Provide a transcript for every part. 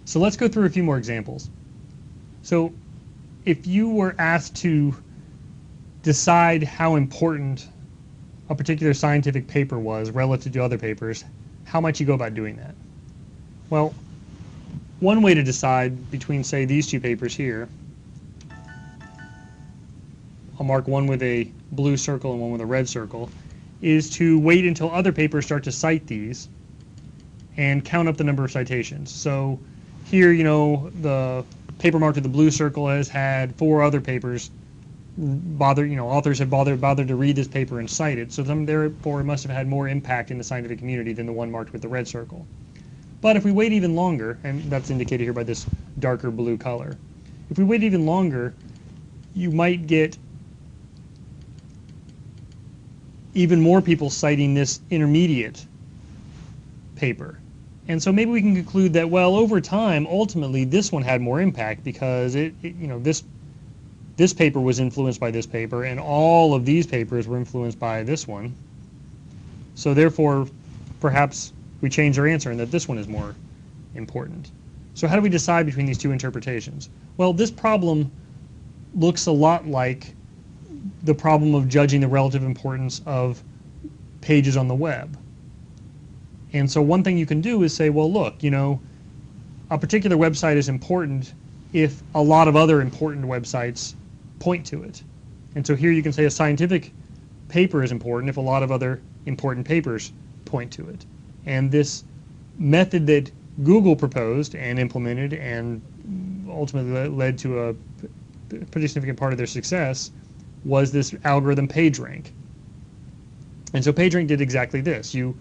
So let's go through a few more examples. So if you were asked to decide how important a particular scientific paper was relative to other papers, how might you go about doing that? Well, one way to decide between, say, these two papers here, I'll mark one with a blue circle and one with a red circle, is to wait until other papers start to cite these and count up the number of citations. So here, the paper marked with the blue circle has had 4 other papers authors have bothered to read this paper and cite it, so therefore it must have had more impact in the scientific community than the one marked with the red circle. But if we wait even longer, and that's indicated here by this darker blue color, if we wait even longer, you might get even more people citing this intermediate paper. And so maybe we can conclude that, well, over time, ultimately, this one had more impact because this paper was influenced by this paper, and all of these papers were influenced by this one. So therefore, perhaps we change our answer and that this one is more important. So how do we decide between these two interpretations? Well, this problem looks a lot like the problem of judging the relative importance of pages on the web. And so one thing you can do is say, well, look, a particular website is important if a lot of other important websites point to it. And so here you can say a scientific paper is important if a lot of other important papers point to it. And this method that Google proposed and implemented and ultimately led to a pretty significant part of their success was this algorithm PageRank. And so PageRank did exactly this. You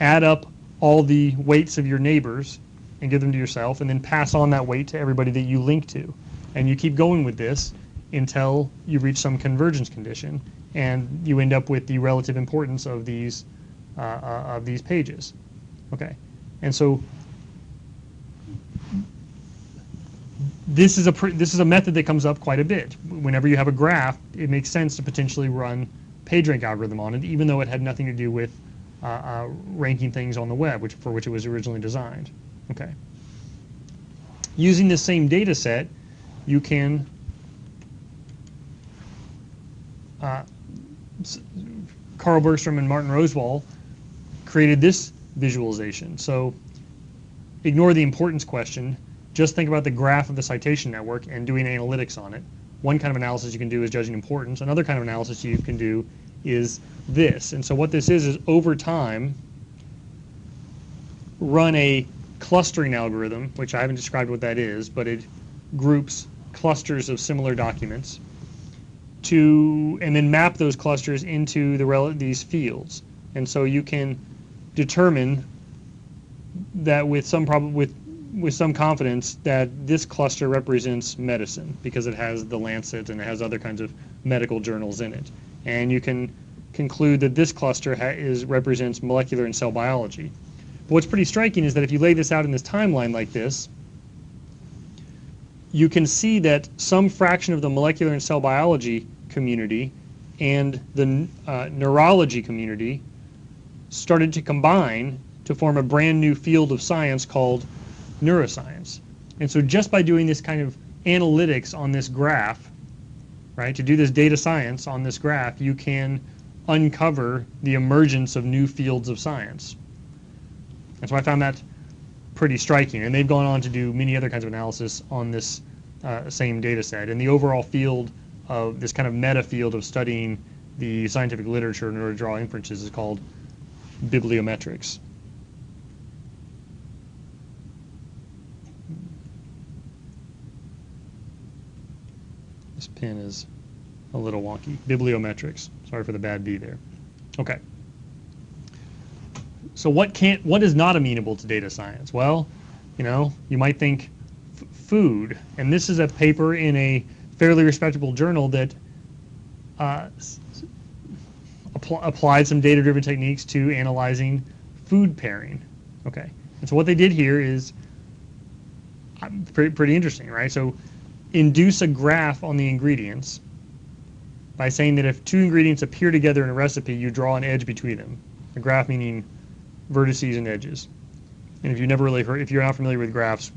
add up all the weights of your neighbors and give them to yourself, and then pass on that weight to everybody that you link to. And you keep going with this until you reach some convergence condition, and you end up with the relative importance of these pages. Okay, and so this is a method that comes up quite a bit. Whenever you have a graph, it makes sense to potentially run PageRank algorithm on it, even though it had nothing to do with ranking things on the web, for which it was originally designed. Okay. Using this same data set, you can Carl Bergstrom and Martin Roswell created this visualization. So ignore the importance question. Just think about the graph of the citation network and doing analytics on it. One kind of analysis you can do is judging importance. Another kind of analysis you can do is this. And so what this is over time, run a clustering algorithm, which I haven't described what that is, but it groups clusters of similar documents and then map those clusters into these fields. And so you can determine that with some confidence that this cluster represents medicine because it has the Lancet and it has other kinds of medical journals in it. And you can conclude that this cluster represents molecular and cell biology. But what's pretty striking is that if you lay this out in this timeline like this, you can see that some fraction of the molecular and cell biology community and the neurology community started to combine to form a brand new field of science called neuroscience. And so just by doing this kind of analytics on this graph, right, to do this data science on this graph, you can uncover the emergence of new fields of science. And so I found that pretty striking. And they've gone on to do many other kinds of analysis on this same data set. And the overall field of this kind of meta field of studying the scientific literature in order to draw inferences is called bibliometrics. This pen is a little wonky. Bibliometrics. Sorry for the bad B there. Okay. So what is not amenable to data science? Well, you might think food, and this is a paper in a fairly respectable journal that applied some data-driven techniques to analyzing food pairing. Okay, and so what they did here is pretty interesting, right? So induce a graph on the ingredients by saying that if two ingredients appear together in a recipe, you draw an edge between them. A graph meaning vertices and edges. And if you're not familiar with graphs,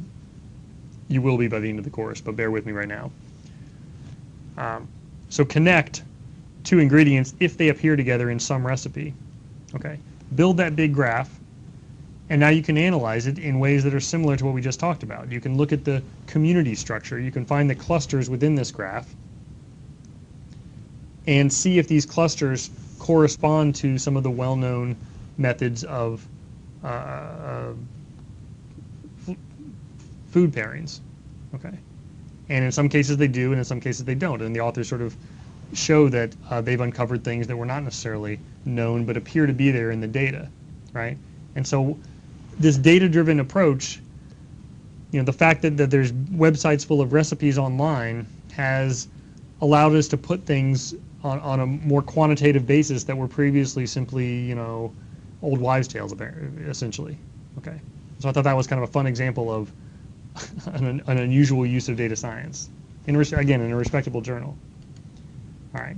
You will be by the end of the course, but bear with me right now. So connect two ingredients if they appear together in some recipe. Okay, build that big graph, and now you can analyze it in ways that are similar to what we just talked about. You can look at the community structure. You can find the clusters within this graph and see if these clusters correspond to some of the well-known methods of food pairings. Okay, and in some cases they do, and in some cases they don't. And the authors sort of show that they've uncovered things that were not necessarily known but appear to be there in the data, right? And so this data-driven approach, the fact that there's websites full of recipes online has allowed us to put things on a more quantitative basis that were previously simply, old wives' tales, essentially. Okay, so I thought that was kind of a fun example of an unusual use of data science, again, in a respectable journal. All right.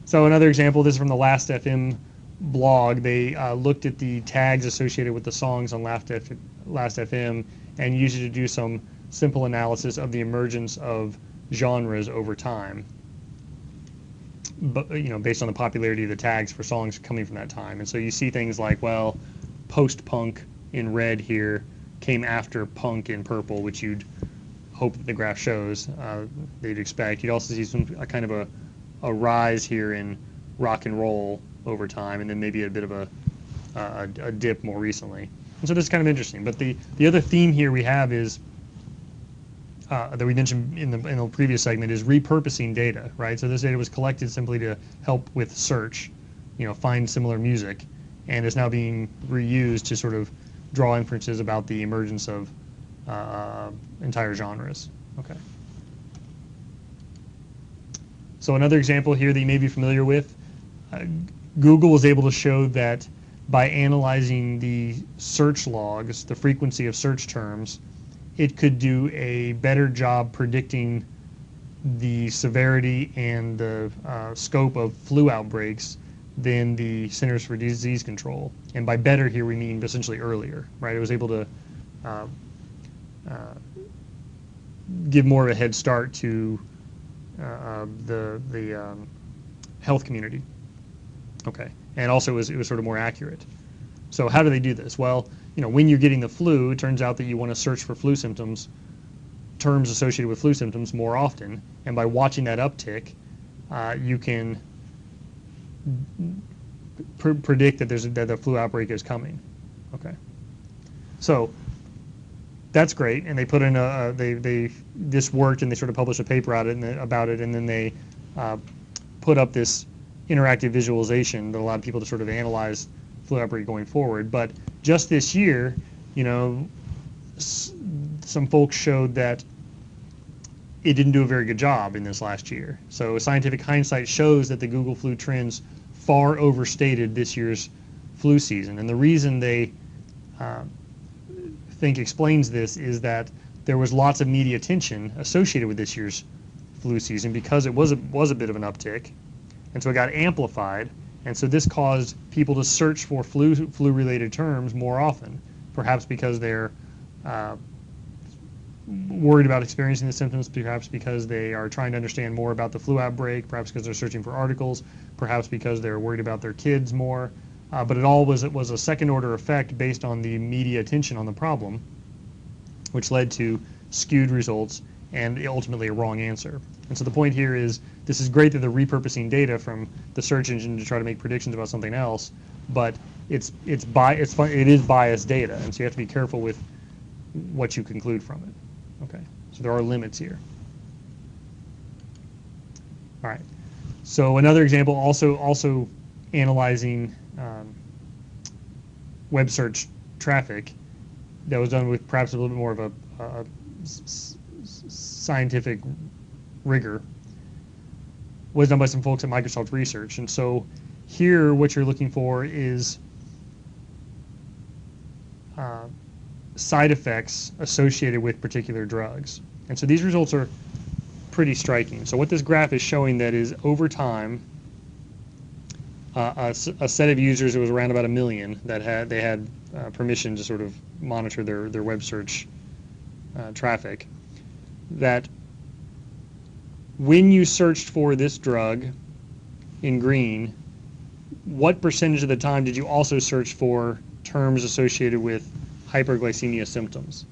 So another example, this is from the Last.fm blog. They looked at the tags associated with the songs on Last.fm and used it to do some simple analysis of the emergence of genres over time, but based on the popularity of the tags for songs coming from that time. And so you see things like, well, post-punk in red here came after punk in purple, which you'd hope that the graph shows, they'd expect. You'd also see some kind of a rise here in rock and roll over time, and then maybe a bit of a dip more recently. And so this is kind of interesting. But the other theme here we have is that we mentioned in the previous segment is repurposing data, right? So this data was collected simply to help with search, find similar music, and is now being reused to sort of draw inferences about the emergence of entire genres. Okay. So another example here that you may be familiar with, Google was able to show that by analyzing the search logs, the frequency of search terms, it could do a better job predicting the severity and the scope of flu outbreaks than the Centers for Disease Control. And by better here we mean essentially earlier, right? It was able to give more of a head start to the health community. Okay, and also it was sort of more accurate. So how do they do this? Well, when you're getting the flu, it turns out that you want to search for flu symptoms, terms associated with flu symptoms more often, and by watching that uptick, you can predict that that the flu outbreak is coming. Okay, so that's great, and they put in this worked, and they sort of published a paper about it, and then they put up this interactive visualization that allowed people to sort of analyze flu outbreak going forward. But just this year, some folks showed that it didn't do a very good job in this last year. So scientific hindsight shows that the Google flu trends far overstated this year's flu season. And the reason they think explains this is that there was lots of media attention associated with this year's flu season because it was a bit of an uptick, and so it got amplified, and so this caused people to search for flu-related terms more often, perhaps because they're worried about experiencing the symptoms, perhaps because they are trying to understand more about the flu outbreak, perhaps because they're searching for articles, perhaps because they're worried about their kids more. But it all was a second-order effect based on the media attention on the problem, which led to skewed results and ultimately a wrong answer. And so the point here is, this is great that they're repurposing data from the search engine to try to make predictions about something else, but it is biased data, and so you have to be careful with what you conclude from it. Okay, so there are limits here. All right. So another example, also analyzing web search traffic, that was done with perhaps a little bit more of a scientific rigor, was done by some folks at Microsoft Research. And so here what you're looking for is side effects associated with particular drugs. And so these results are pretty striking. So what this graph is showing that is over time, a set of users, it was around about 1 million, that had permission to sort of monitor their web search traffic, that when you searched for this drug in green, what percentage of the time did you also search for terms associated with hyperglycemia symptoms?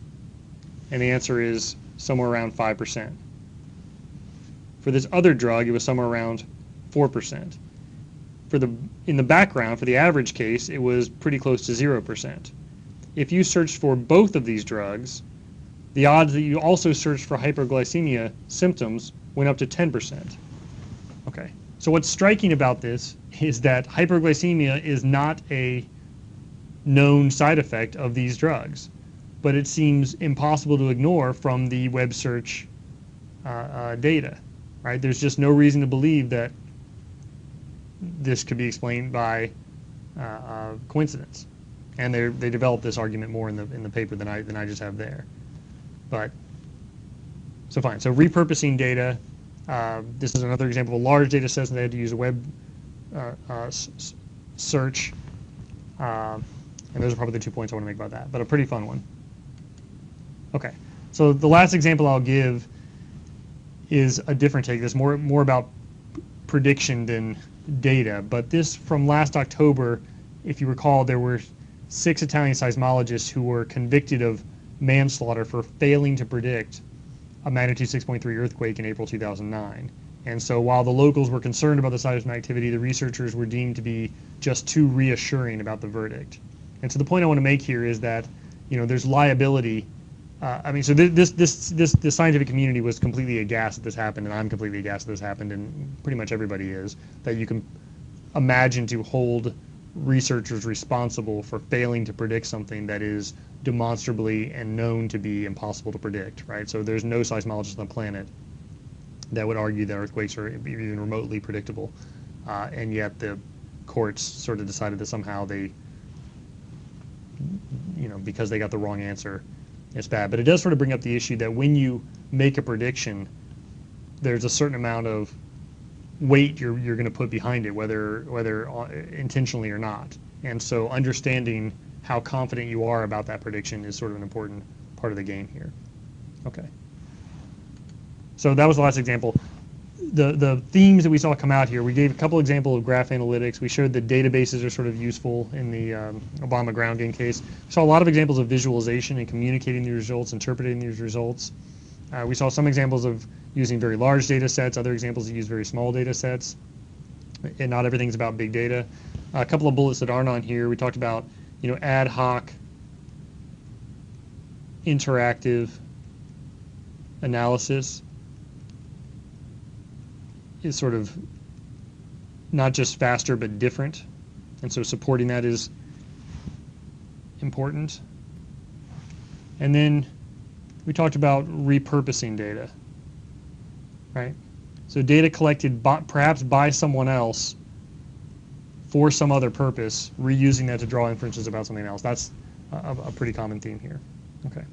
And the answer is somewhere around 5%. For this other drug, it was somewhere around 4%. In the background, for the average case, it was pretty close to 0%. If you searched for both of these drugs, the odds that you also searched for hyperglycemia symptoms went up to 10%. Okay, so what's striking about this is that hyperglycemia is not a known side effect of these drugs, but it seems impossible to ignore from the web search data, right? There's just no reason to believe that this could be explained by coincidence, and they developed this argument more in the paper than I just have there. But so fine. So repurposing data. This is another example of a large data set, and they had to use a web search. And those are probably the 2 points I want to make about that, but a pretty fun one. Okay, so the last example I'll give is a different take. This more about prediction than data, but this from last October, if you recall, there were 6 Italian seismologists who were convicted of manslaughter for failing to predict a magnitude 6.3 earthquake in April 2009. And so while the locals were concerned about the seismic activity, the researchers were deemed to be just too reassuring about the verdict. And so the point I want to make here is that, there's liability. I mean, so this scientific community was completely aghast that this happened, and I'm completely aghast that this happened, and pretty much everybody is, that you can imagine to hold researchers responsible for failing to predict something that is demonstrably and known to be impossible to predict, right? So there's no seismologist on the planet that would argue that earthquakes are even remotely predictable, and yet the courts sort of decided that somehow they, because they got the wrong answer, it's bad. But it does sort of bring up the issue that when you make a prediction, there's a certain amount of weight you're going to put behind it, whether intentionally or not. And so understanding how confident you are about that prediction is sort of an important part of the game here. Okay. So that was the last example. The themes that we saw come out here, we gave a couple examples of graph analytics. We showed that databases are sort of useful in the Obama ground game case. We saw a lot of examples of visualization and communicating the results, interpreting these results. We saw some examples of using very large data sets, other examples that use very small data sets, and not everything's about big data. A couple of bullets that aren't on here, we talked about ad hoc, interactive analysis is sort of not just faster but different, and so supporting that is important. And then we talked about repurposing data, right? So data collected perhaps by someone else for some other purpose, reusing that to draw inferences about something else. That's a pretty common theme here. Okay.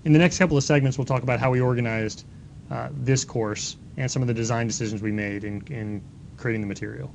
In the next couple of segments, we'll talk about how we organized this course and some of the design decisions we made in creating the material.